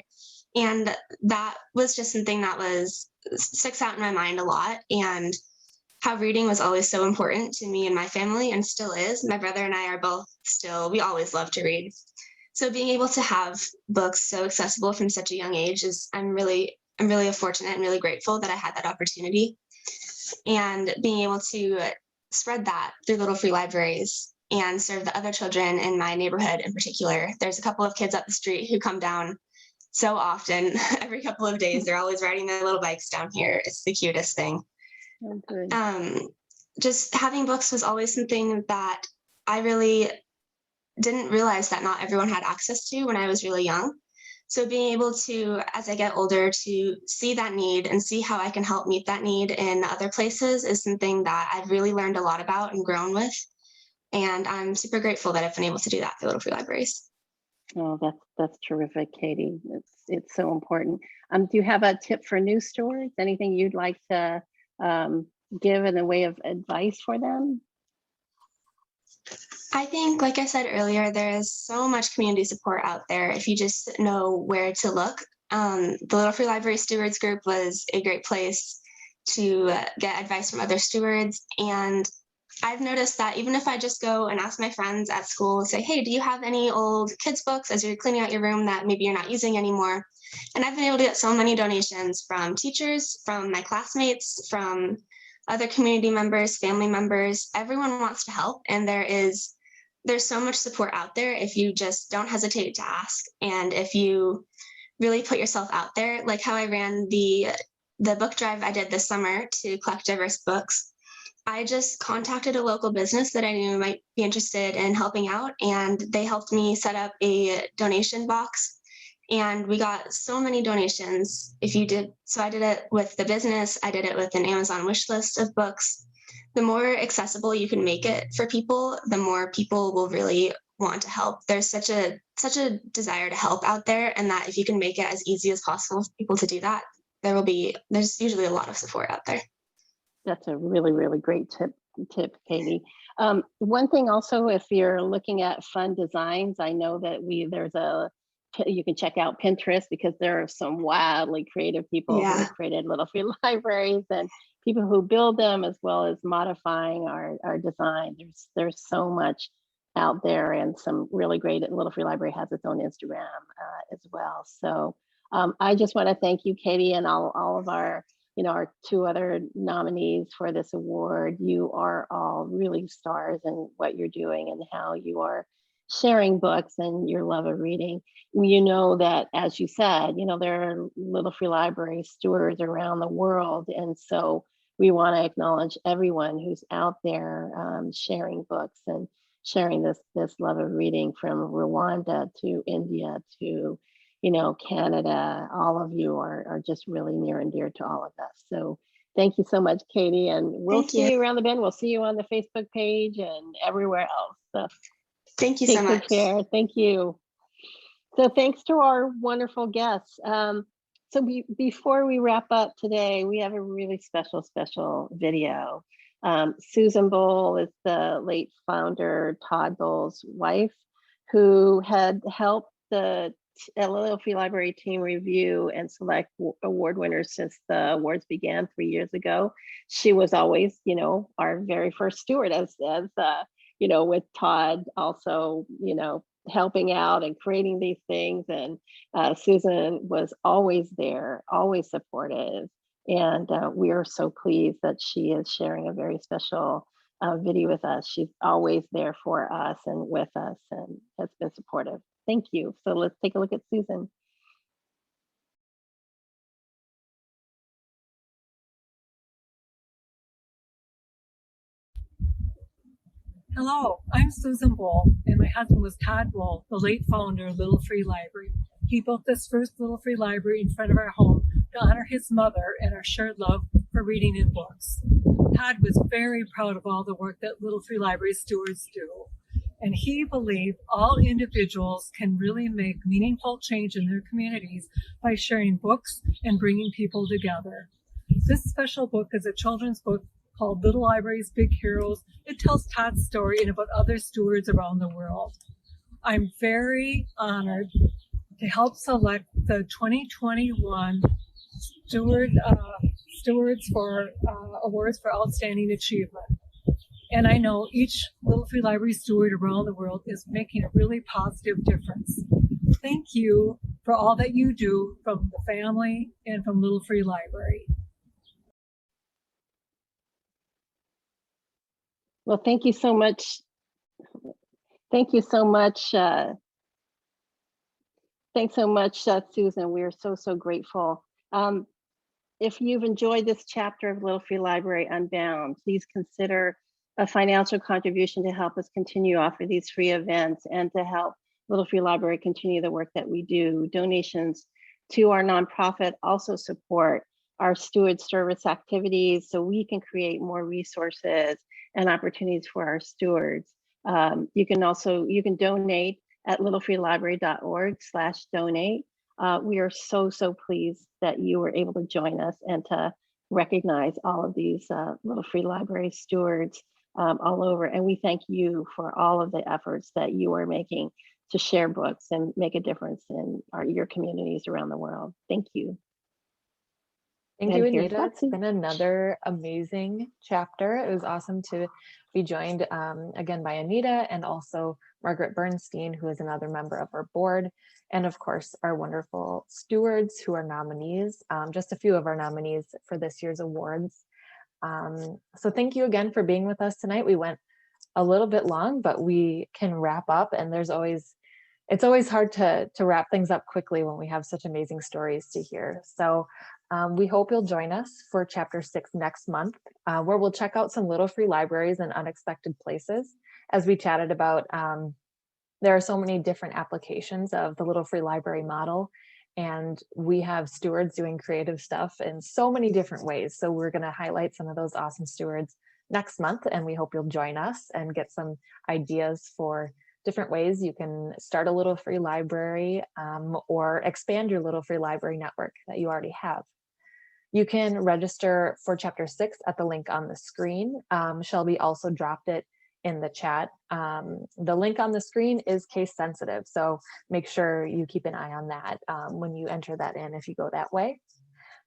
And that was just something that sticks out in my mind a lot, and how reading was always so important to me and my family, and still is. My brother and I are both we always love to read. So being able to have books so accessible from such a young age I'm really fortunate and really grateful that I had that opportunity. And being able to spread that through Little Free Libraries and serve the other children in my neighborhood in particular. There's a couple of kids up the street who come down so often, every couple of days. They're always riding their little bikes down here. It's the cutest thing. Okay. Just having books was always something that I really didn't realize that not everyone had access to when I was really young. So being able to, as I get older, to see that need and see how I can help meet that need in other places is something that I've really learned a lot about and grown with. And I'm super grateful that I've been able to do that through Little Free Libraries. Oh, that's terrific, Katie. It's so important. Do you have a tip for new stewards? Anything you'd like to give in the way of advice for them? I think, like I said earlier, there is so much community support out there if you just know where to look. The Little Free Library Stewards group was a great place to get advice from other stewards. And I've noticed that even if I just go and ask my friends at school, say, hey, do you have any old kids' books as you're cleaning out your room that maybe you're not using anymore? And I've been able to get so many donations from teachers, from my classmates, from other community members, family members. Everyone wants to help. And there's so much support out there if you just don't hesitate to ask. And if you really put yourself out there, like how I ran the book drive I did this summer to collect diverse books. I just contacted a local business that I knew might be interested in helping out, and they helped me set up a donation box. And we got so many donations. So I did it with the business, I did it with an Amazon wish list of books. The more accessible you can make it for people, the more people will really want to help. There's such a desire to help out there, and that if you can make it as easy as possible for people to do that, there's usually a lot of support out there. That's a really, really great tip, Katie. One thing also, if you're looking at fun designs, I know that you can check out Pinterest, because there are some wildly creative people who have created little free libraries, and people who build them, as well as modifying our design. There's so much out there, and some really great. Little Free Library has its own Instagram as well. So I just want to thank you, Katie, and all of our two other nominees for this award. You are all really stars in what you're doing and how you are sharing books and your love of reading. You know that, as you said, there are Little Free Library stewards around the world. And so we want to acknowledge everyone who's out there sharing books and sharing this love of reading, from Rwanda to India to Canada. All of you are just really near and dear to all of us. So thank you so much, Katie, and we'll see you around the bend. We'll see you on the Facebook page and everywhere else. So thank you so much. Care. Thank you. So thanks to our wonderful guests. Before we wrap up today, we have a really special video. Susan Bol is the late founder, Todd Bol's wife, who had helped the Little Free Library team review and select award winners since the awards began 3 years ago. She was always, our very first steward, as with Todd also, helping out and creating these things. And Susan was always there, always supportive. And we are so pleased that she is sharing a very special video with us. She's always there for us and with us, and has been supportive. Thank you. So let's take a look at Susan. Hello, I'm Susan Bol, and my husband was Todd Bol, the late founder of Little Free Library. He built this first Little Free Library in front of our home to honor his mother and our shared love for reading and books. Todd was very proud of all the work that Little Free Library stewards do, and he believed all individuals can really make meaningful change in their communities by sharing books and bringing people together. This special book is a children's book called Little Libraries, Big Heroes. It tells Todd's story and about other stewards around the world. I'm very honored to help select the 2021 stewards for awards for outstanding achievement. And I know each Little Free Library steward around the world is making a really positive difference. Thank you for all that you do from the family and from Little Free Library. Well, thank you so much. Thank you so much. Thanks so much, Susan. We are so grateful. If you've enjoyed this chapter of Little Free Library Unbound, please consider a financial contribution to help us continue to offer these free events and to help Little Free Library continue the work that we do. Donations to our nonprofit also support our steward service activities, so we can create more resources and opportunities for our stewards. You can donate at littlefreelibrary.org/donate. We are so pleased that you were able to join us and to recognize all of these Little Free Library stewards all over. And we thank you for all of the efforts that you are making to share books and make a difference in your communities around the world. Thank you. Thank you, And here's Anita. It's Lexi. been another amazing chapter. It was awesome to be joined again by Anita and also Margaret Bernstein, who is another member of our board, and of course, our wonderful stewards who are nominees, just a few of our nominees for this year's awards. So thank you again for being with us tonight. We went a little bit long, but we can wrap up, and it's always hard to wrap things up quickly when we have such amazing stories to hear. So we hope you'll join us for chapter 6 next month, where we'll check out some little free libraries in unexpected places. As we chatted about, there are so many different applications of the little free library model, and we have stewards doing creative stuff in so many different ways. So we're going to highlight some of those awesome stewards next month, and we hope you'll join us and get some ideas for different ways you can start a little free library or expand your little free library network that you already have. You can register for chapter 6 at the link on the screen. Shelby also dropped it in the chat. The link on the screen is case sensitive, so make sure you keep an eye on that when you enter that in if you go that way.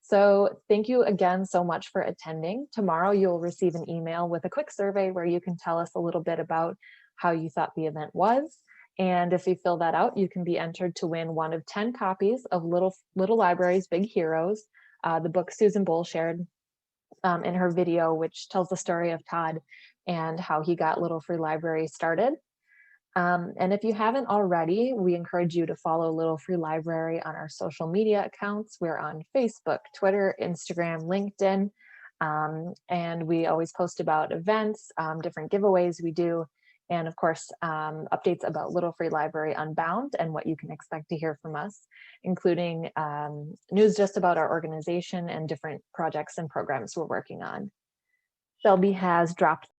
So thank you again so much for attending. Tomorrow you'll receive an email with a quick survey where you can tell us a little bit about how you thought the event was. And if you fill that out, you can be entered to win one of 10 copies of Little Libraries, Big Heroes, the book Susan Bol shared in her video, which tells the story of Todd and how he got Little Free Library started. And if you haven't already, we encourage you to follow Little Free Library on our social media accounts. We're on Facebook, Twitter, Instagram, LinkedIn, and we always post about events, different giveaways we do, and of course, updates about Little Free Library Unbound and what you can expect to hear from us, including news just about our organization and different projects and programs we're working on. Shelby has dropped